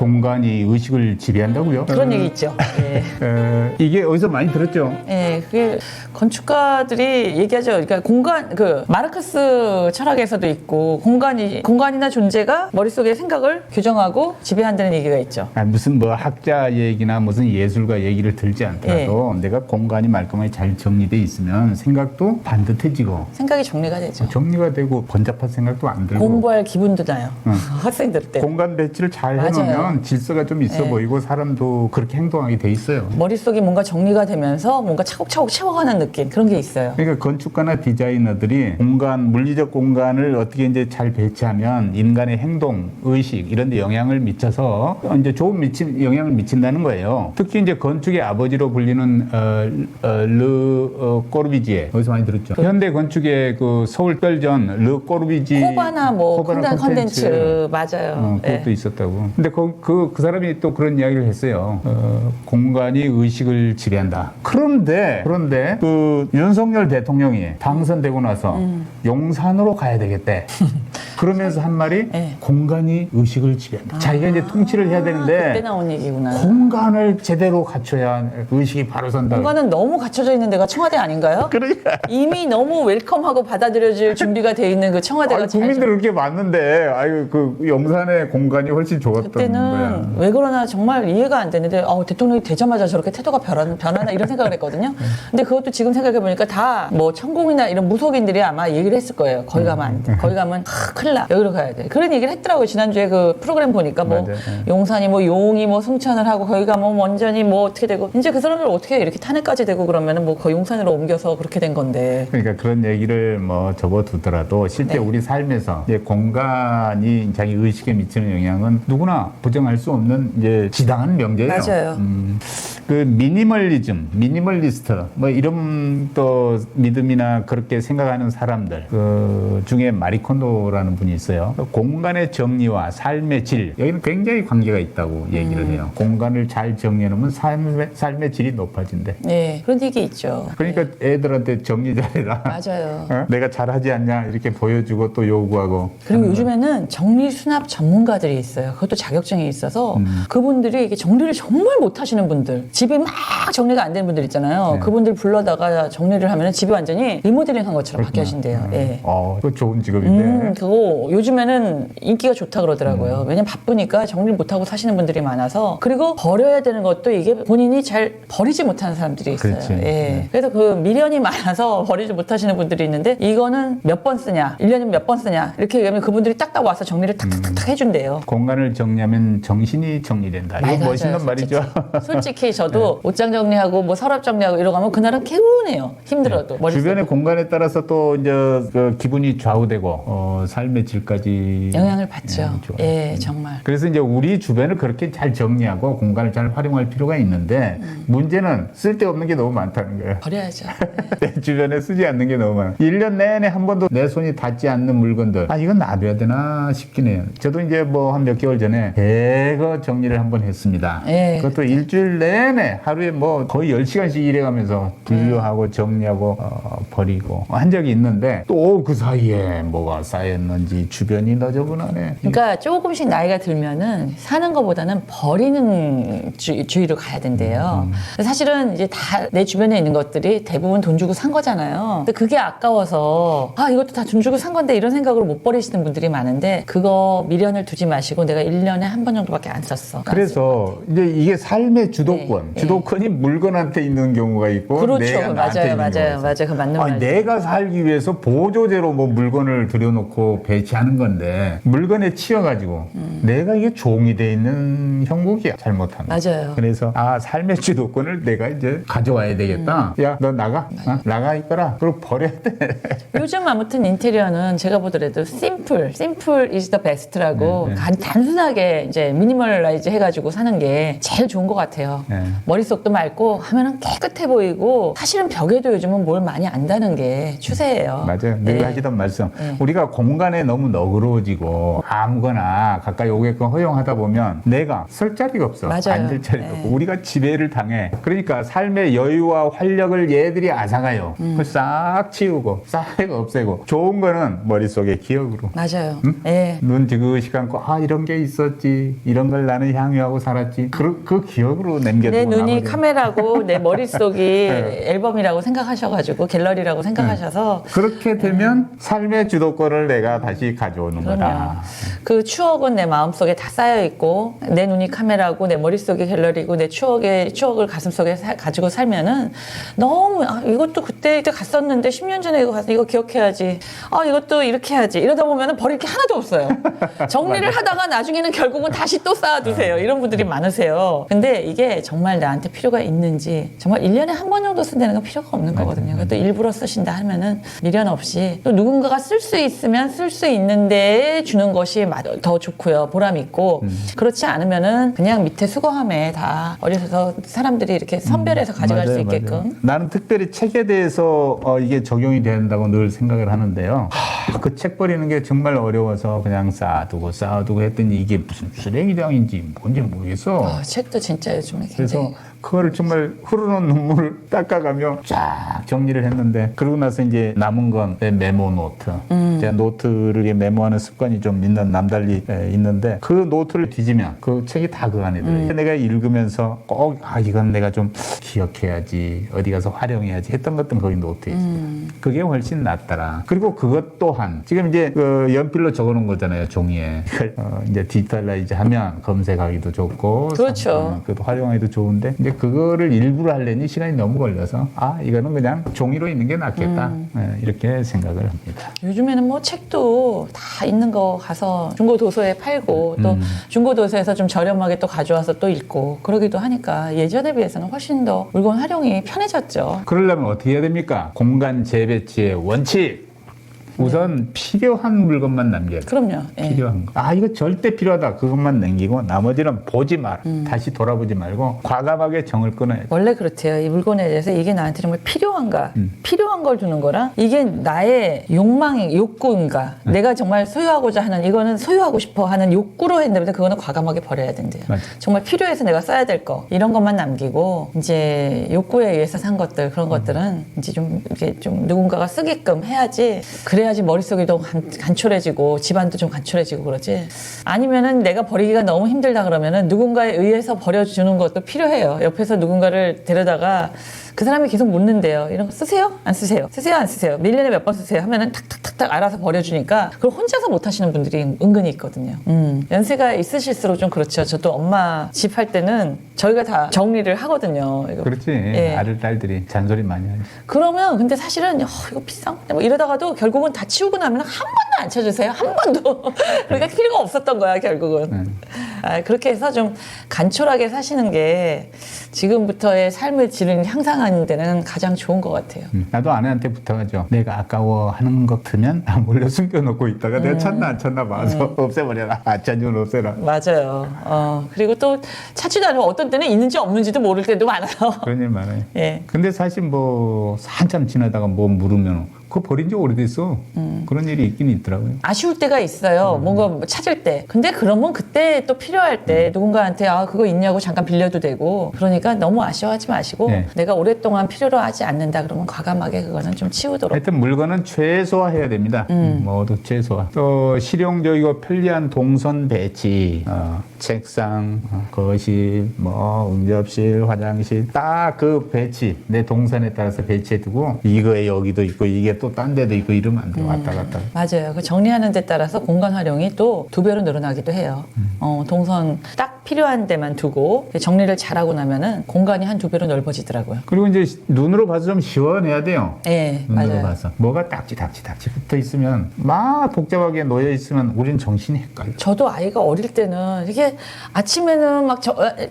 공간이 의식을 지배한다고요? 그런 얘기 있죠. 예. 이게 어디서 많이 들었죠? 예, 그게 건축가들이 얘기하죠. 그러니까 공간, 마르크스 철학에서도 있고, 공간이나 존재가 머릿속의 생각을 규정하고 지배한다는 얘기가 있죠. 무슨 뭐 학자 얘기나 무슨 예술가 얘기를 들지 않더라도 내가 공간이 말끔하게 잘 정리돼 있으면 생각도 반듯해지고 생각이 정리가 되죠. 정리가 되고 번잡한 생각도 안 들고 공부할 기분도 나요. 학생들 때. 공간 배치를 잘 맞아요. 해놓으면 질서가 좀 있어 네. 보이고 사람도 그렇게 행동하게 돼 있어요. 머릿속이 뭔가 정리가 되면서 뭔가 차곡차곡 채워가는 느낌 그런 게 있어요. 그러니까 건축가나 디자이너들이 물리적 공간을 어떻게 이제 잘 배치하면 인간의 행동, 의식 이런 데 영향을 미쳐서 이제 좋은 영향을 미친다는 거예요. 특히 이제 건축의 아버지로 불리는 르 꼬르비지에 어디서 많이 들었죠? 현대 건축의 그 서울 떨전 르 꼬르비지 코바나 컨텐츠 맞아요. 그것도 있었다고. 근데 그 사람이 또 그런 이야기를 했어요. 공간이 의식을 지배한다. 그런데 그 윤석열 대통령이 당선되고 나서 용산으로 가야 되겠대. 그러면서 한 말이 공간이 의식을 지배한다. 자기가 이제 통치를 해야 되는데 그때 나온 얘기구나. 공간을 제대로 갖춰야 의식이 바로 선다. 공간은 너무 갖춰져 있는 데가 청와대 아닌가요? 그러니까 이미 너무 웰컴하고 받아들여질 준비가 돼 있는 그 청와대가 국민들 그렇게 많는데 그 용산의 공간이 훨씬 좋았던 그때는 거야. 왜 그러나 정말 이해가 안 되는데 대통령이 되자마자 저렇게 태도가 변하나 이런 생각을 했거든요. 근데 그것도 지금 생각해 보니까 다 뭐 천공이나 이런 무속인들이 아마 얘기를 했을 거예요. 거기 가면 안 돼. 거기 가면 큰일 나. 여기로 가야 돼. 그런 얘기를 했더라고요. 지난주에 그 프로그램 보니까 뭐 맞아요. 용산이 뭐 용이 뭐 승천을 하고 거기 가면 원전이 뭐 어떻게 되고 이제 그 사람들 어떻게 이렇게 탄핵까지 되고 그러면은 뭐 거의 용산으로 옮겨서 그렇게 된 건데. 그러니까 그런 얘기를 뭐 접어두더라도 실제 우리 삶에서 이제 공간이 자기 의식에 미치는 영향은 누구나 부정할 수 없는 이제 지당한 명제예요. 맞아요. 그 미니멀리스트 뭐 이런 또 믿음이나 그렇게 생각하는 사람들 그 중에 마리콘도라는 분이 있어요. 공간의 정리와 삶의 질 여기는 굉장히 관계가 있다고 얘기를 해요. 공간을 잘 정리해놓으면 삶의 질이 높아진대. 네, 그런 얘기 있죠. 그러니까 애들한테 정리 잘해라. 맞아요. 내가 잘하지 않냐 이렇게 보여주고 또 요구하고. 그리고 요즘에는 정리수납 전문가들이 있어요. 그것도 자격증이 있어서 그분들이 이게 정리를 정말 못하시는 분들, 집이 막 정리가 안 되는 분들 있잖아요. 그분들 불러다가 정리를 하면 집이 완전히 리모델링한 것처럼 바뀌어진대요. 예. 그거 좋은 직업인데. 그거 요즘에는 인기가 좋다 그러더라고요. 왜냐면 바쁘니까 정리를 못하고 사시는 분들이 많아서. 그리고 버려야 되는 것도 이게 본인이 잘 버리지 못하는 사람들이 있어요. 그렇지. 예. 그래서 그 미련이 많아서 버리지 못하시는 분들이 있는데 이거는 몇 번 쓰냐, 1년이면 몇 번 쓰냐 이렇게 얘기하면 그분들이 딱딱 와서 정리를 탁탁탁 해준대요. 공간을 정리하면 정신이 정리된다. 이거 멋있는 말이죠. 솔직히 저도 옷장 정리하고 뭐 서랍 정리하고 이러고 하면 그날은 개운해요. 힘들어도. 주변의 공간에 따라서 또 이제 그 기분이 좌우되고 삶의 질까지 영향을 받죠. 좋아요. 예, 정말. 그래서 이제 우리 주변을 그렇게 잘 정리하고 공간을 잘 활용할 필요가 있는데 문제는 쓸데없는 게 너무 많다는 거예요. 버려야죠. 내 주변에 쓰지 않는 게 너무 많아. 1년 내내 한 번도 내 손이 닿지 않는 물건들. 이건 놔둬야 되나 싶긴 해요. 저도 이제 뭐 한 몇 개월 전에 대거 정리를 한번 했습니다. 예. 그것도 일주일 내내 하루에 뭐 거의 10시간씩 일해가면서 분류하고 정리하고 버리고 한 적이 있는데 또 그 사이에 뭐가 쌓였는지 주변이 너저분하네. 그러니까 조금씩 나이가 들면은 사는 것보다는 버리는 주의로 가야 된대요. 사실은 이제 다 내 주변에 있는 것들이 대부분 돈 주고 산 거잖아요. 근데 그게 아까워서 이것도 다 돈 주고 산 건데 이런 생각으로 못 버리시는 분들이 많은데 그거 미련을 두지 마시고 내가 1년에 한 번 정도밖에 안 썼어. 그래서 이제 이게 삶의 주도권, 주도권이 물건한테 있는 경우가 있고 그렇죠. 내가 나한테 있는 경우가 있어요. 맞아요. 그 맞는 말이죠. 내가 살기 위해서 보조제로 뭐 물건을 들여놓고 배치하는 건데 물건에 치여가지고 내가 이게 종이 돼 있는 형국이야. 잘못하면. 맞아요. 그래서 삶의 주도권을 내가 이제 가져와야 되겠다. 야, 너 나가. 나가 있거라. 그리고 버려야 돼. 요즘 아무튼 인테리어는 제가 보더라도 simple is the best라고 단순하게 이제 미니멀라이즈 해가지고 사는 게 제일 좋은 것 같아요. 머릿속도 맑고 하면은 깨끗해 보이고 사실은 벽에도 요즘은 뭘 많이 안다는 게 추세예요. 맞아요. 늘 하시던 말씀. 우리가 공간에 너무 너그러워지고 아무거나 가까이 오게끔 허용하다 보면 내가 설 자리가 없어. 맞아요. 앉을 자리가 없고 우리가 지배를 당해. 그러니까 삶의 여유와 활력을 얘들이 앗아가요. 그걸 싹 치우고 싹 없애고 좋은 거는 머릿속에 기억으로. 맞아요. 눈 지그시 감고 이런 게 있었지. 살았지. 이런 걸 나는 향유하고 살았지. 그 기억으로 남겨두고 내 눈이 나머지. 카메라고 내 머릿속이 앨범이라고 생각하셔가지고 갤러리라고 생각하셔서 그렇게 되면 삶의 주도권을 내가 다시 가져오는 그럼요. 거다. 그 추억은 내 마음속에 다 쌓여 있고 내 눈이 카메라고 내 머릿속이 갤러리고 내 추억을 가슴속에 가지고 살면은 너무 이것도 그때 갔었는데 10년 전에 이거 갔어 이거 기억해야지. 이것도 이렇게 해야지. 이러다 보면은 버릴 게 하나도 없어요. 정리를 하다가 나중에는 결국은 다시 또 쌓아두세요. 이런 분들이 많으세요. 근데 이게 정말 나한테 필요가 있는지 정말 1년에 한 번 정도 쓴다는 건 필요가 없는 거거든요. 또 일부러 쓰신다 하면은 미련 없이 또 누군가가 쓸 수 있으면 쓸 수 있는데 주는 것이 더 좋고요. 보람 있고 그렇지 않으면은 그냥 밑에 수거함에 다 어려서 사람들이 이렇게 선별해서 가져갈 수 있게끔. 나는 특별히 책에 대해서 이게 적용이 된다고 늘 생각을 하는데요. 그 책 버리는 게 정말 어려워서 그냥 쌓아두고 했더니 이게 무슨 쓰레기장인지 뭔지 모르겠어. 책도 진짜 요즘에 그래서 굉장히 그거를 정말 흐르는 눈물을 닦아가며 쫙 정리를 했는데 그러고 나서 이제 남은 건 내 메모 노트. 제가 노트를 메모하는 습관이 좀 있는 남달리 있는데 그 노트를 뒤지면 그 책이 다 그 안에 들어요. 내가 읽으면서 꼭 이건 내가 좀 기억해야지 어디 가서 활용해야지 했던 것들은 거기 노트에 있어요. 그게 훨씬 낫더라. 그리고 그것 또한 지금 이제 그 연필로 적어놓은 거잖아요 종이에. 이제 디지털라이즈 하면 검색하기도 좋고 그렇죠. 그것도 활용하기도 좋은데 이제 그거를 일부러 하려니 시간이 너무 걸려서 이거는 그냥 종이로 있는 게 낫겠다 이렇게 생각을 합니다. 요즘에는 뭐 책도 다 있는 거 가서 중고 도서에 팔고 또 중고 도서에서 좀 저렴하게 또 가져와서 또 읽고 그러기도 하니까 예전에 비해서는 훨씬 더 물건 활용이 편해졌죠. 그러려면 어떻게 해야 됩니까? 공간 재배치의 원칙. 우선 필요한 물건만 남겨야 돼. 그럼요. 예. 필요한 거. 이거 절대 필요하다. 그것만 남기고 나머지는 보지 마라. 다시 돌아보지 말고 과감하게 정을 끊어야 돼. 원래 그렇대요. 이 물건에 대해서 이게 나한테 정말 필요한가? 필요한 걸 주는 거랑 이게 나의 욕구인가? 내가 정말 소유하고자 하는 이거는 소유하고 싶어 하는 욕구로 했는데 그거는 과감하게 버려야 된대요. 맞아. 정말 필요해서 내가 써야 될 거 이런 것만 남기고 이제 욕구에 의해서 산 것들 그런 것들은 이제 좀 누군가가 쓰게끔 해야지. 그래야지 머릿속이 더 간촐해지고 집안도 좀 간촐해지고 그러지. 아니면은 내가 버리기가 너무 힘들다 그러면은 누군가에 의해서 버려주는 것도 필요해요. 옆에서 누군가를 데려다가 그 사람이 계속 묻는데요. 이런 거 쓰세요? 안 쓰세요? 쓰세요? 안 쓰세요? 1년에 몇 번 쓰세요? 하면은 탁탁탁탁 알아서 버려주니까 그걸 혼자서 못 하시는 분들이 은근히 있거든요. 연세가 있으실수록 좀 그렇죠. 저도 엄마 집 할 때는 저희가 다 정리를 하거든요. 이거. 그렇지. 예. 아들, 딸들이 잔소리 많이 하지. 그러면 근데 사실은 이거 비싼 건데 뭐 이러다가도 결국은 다 치우고 나면 한 번도 안 쳐주세요. 한 번도. 그러니까 필요가 없었던 거야 결국은. 그렇게 해서 좀 간촐하게 사시는 게 지금부터의 삶의 질을 향상하는 데는 가장 좋은 것 같아요. 나도 아내한테 부탁하죠. 내가 아까워하는 것 같으면 몰래 숨겨놓고 있다가 내가 찾나 안 찾나 봐서 없애버려라. 안 찾으면 없애라. 맞아요. 그리고 또 찾지도 않으면 어떤 때는 있는지 없는지도 모를 때도 많아요. 그런 일 많아요. 예. 근데 사실 뭐 한참 지나다가 뭐 물으면 그거 버린 지 오래됐어. 그런 일이 있긴 있더라고요. 아쉬울 때가 있어요. 뭔가 뭐 찾을 때. 근데 그러면 그때 또 필요할 때 누군가한테 그거 있냐고 잠깐 빌려도 되고. 그러니까 너무 아쉬워하지 마시고 네. 내가 오랫동안 필요로 하지 않는다 그러면 과감하게 그거는 좀 치우도록. 하여튼 물건은 최소화해야 됩니다. 모두 최소화. 또 실용적이고 편리한 동선 배치, 책상, 거실, 응접실, 화장실 딱 그 배치 내 동선에 따라서 배치해두고 이거에 여기도 있고 이게 또 딴 데도 있고 이러면 안 돼. 왔다 갔다. 맞아요. 그 정리하는 데 따라서 공간 활용이 또 2배로 늘어나기도 해요. 동선 딱 필요한 데만 두고 정리를 잘하고 나면은 공간이 한 2배로 넓어지더라고요. 그리고 이제 눈으로 봐서 좀 시원해야 돼요. 네, 눈으로 맞아요. 봐서 뭐가 딱지 붙어 있으면 막 복잡하게 놓여 있으면 우린 정신이 헷갈려. 저도 아이가 어릴 때는 이게 아침에는 막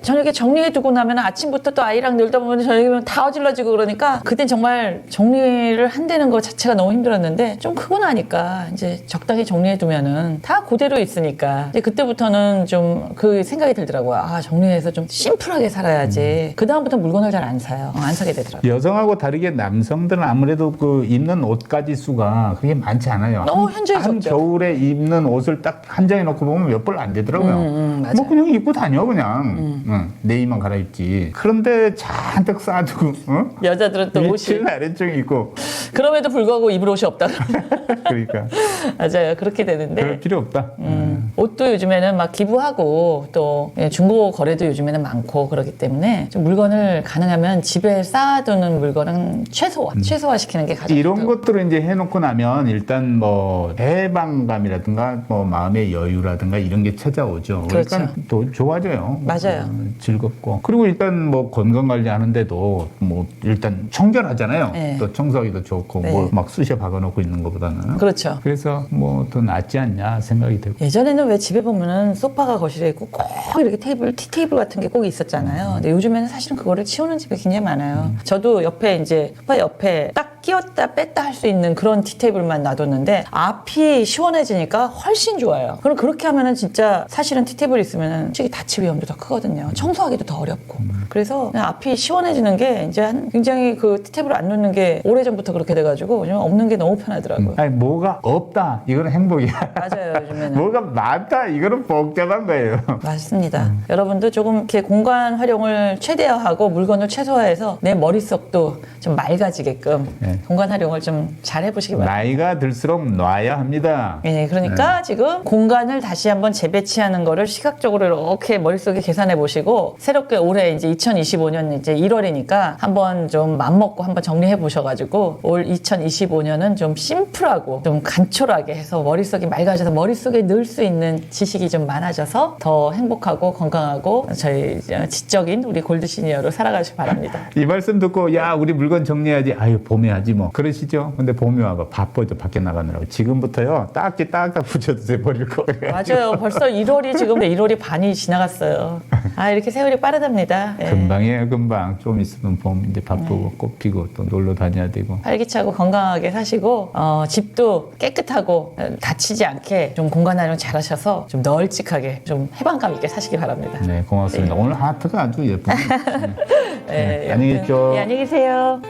저녁에 정리해두고 나면 아침부터 또 아이랑 놀다 보면 저녁이면 다 어질러지고 그러니까 그땐 정말 정리를 한다는 것 자체가 너무 힘들었는데 좀 크고 나니까 이제 적당히 정리해두면은 다 그대로 있으니까 이제 그때부터는 좀 그 생각이 들더라고요. 정리해서 좀 심플하게 살아야지. 그다음부터 물건을 잘 안 사요. 안 사게 되더라고요. 여성하고 다르게 남성들은 아무래도 그 입는 옷가지 수가 그게 많지 않아요. 너무 현저히 한 적죠. 겨울에 입는 옷을 딱 한 장에 놓고 보면 몇 벌 안 되더라고요. 맞아요. 뭐 그냥 입고 다녀 그냥 내의만 갈아입지. 그런데 잔뜩 싸두고 여자들은 또 옷이 밑에 아래쪽 입고 그럼에도 불구하고 입을 옷이 없다. 그러니까 맞아요. 그렇게 되는데 그럴 필요 없다. 옷도 요즘에는 막 기부하고 또 중고 거래도 요즘에는 많고 그렇기 때문에 좀 물건을 가능하면 집에 쌓아두는 물건은 최소화시키는 게 가장 이런 좋죠. 것들을 이제 해놓고 나면 일단 뭐 해방감이라든가 뭐 마음의 여유라든가 이런 게 찾아오죠. 그러니까 그렇죠. 또 좋아져요. 맞아요. 즐겁고 그리고 일단 뭐 건강 관리하는데도 뭐 일단 청결하잖아요. 네. 또 청소하기도 좋고 네. 뭐 막 쑤셔 박아놓고 있는 것보다는 그렇죠. 그래서 뭐 더 낫지 않냐 생각이 되고. 예전에는 왜 집에 보면은 소파가 거실에 있고 꼭 이렇게 티 테이블 같은 게 꼭 있었잖아요. 근데 요즘에는 사실은 그거를 치우는 집이 굉장히 많아요. 저도 옆에 이제 소파 옆에 딱 끼웠다 뺐다 할 수 있는 그런 티 테이블만 놔뒀는데 앞이 시원해지니까 훨씬 좋아요. 그럼 그렇게 하면은 진짜 사실은 티 테이블 있으면은 솔직히 다칠 위험도 더 크거든요. 청소하기도 더 어렵고. 그래서 그냥 앞이 시원해지는 게 이제 굉장히 그 티 테이블 안 놓는 게 오래전부터 그렇게 돼가지고 요즘 없는 게 너무 편하더라고요. 아니 뭐가 없다 이거는 행복이야. 맞아요, 요즘에는. 뭐가 많다 이거는 복잡한 거예요. 맞습니다. 여러분도 조금 이렇게 공간 활용을 최대화하고 물건을 최소화해서 내 머릿속도 좀 맑아지게끔 네. 공간 활용을 좀 잘 해보시기 바랍니다. 나이가 들수록 놔야 합니다. 네, 그러니까 지금 공간을 다시 한번 재배치하는 거를 시각적으로 이렇게 머릿속에 계산해 보시고 새롭게 올해 이제 2025년 이제 1월이니까 한번 좀 맘먹고 한번 정리해 보셔가지고 올 2025년은 좀 심플하고 좀 간촐하게 해서 머릿속이 맑아져서 머릿속에 넣을 수 있는 지식이 좀 많아져서 더 행복하고 건강하고 저희 지적인 우리 골드 시니어로 살아가시기 바랍니다. 이 말씀 듣고 야 우리 물건 정리해야지 아유 봄에 하지 뭐 그러시죠. 근데 봄이 와봐 바빠져 밖에 나가느라고 지금부터요 딱지 딱딱 붙여주세요 버릴 거. 맞아요. 벌써 1월이 지금 1월이 반이 지나갔어요. 아 이렇게 세월이 빠르답니다. 예. 금방이에요 금방. 좀 있으면 봄 이제 바쁘고 꽃 피고 또 놀러 다녀야 되고. 활기차고 건강하게 사시고 집도 깨끗하고 다치지 않게 좀 공간 활용 잘하셔서 좀 널찍하게 좀 해방감 있게 사시기 바랍니다. 네 고맙습니다. 오늘 하트가 아주 예쁘네요. 예, 안녕히 계십시오. 예, 안녕히 계세요.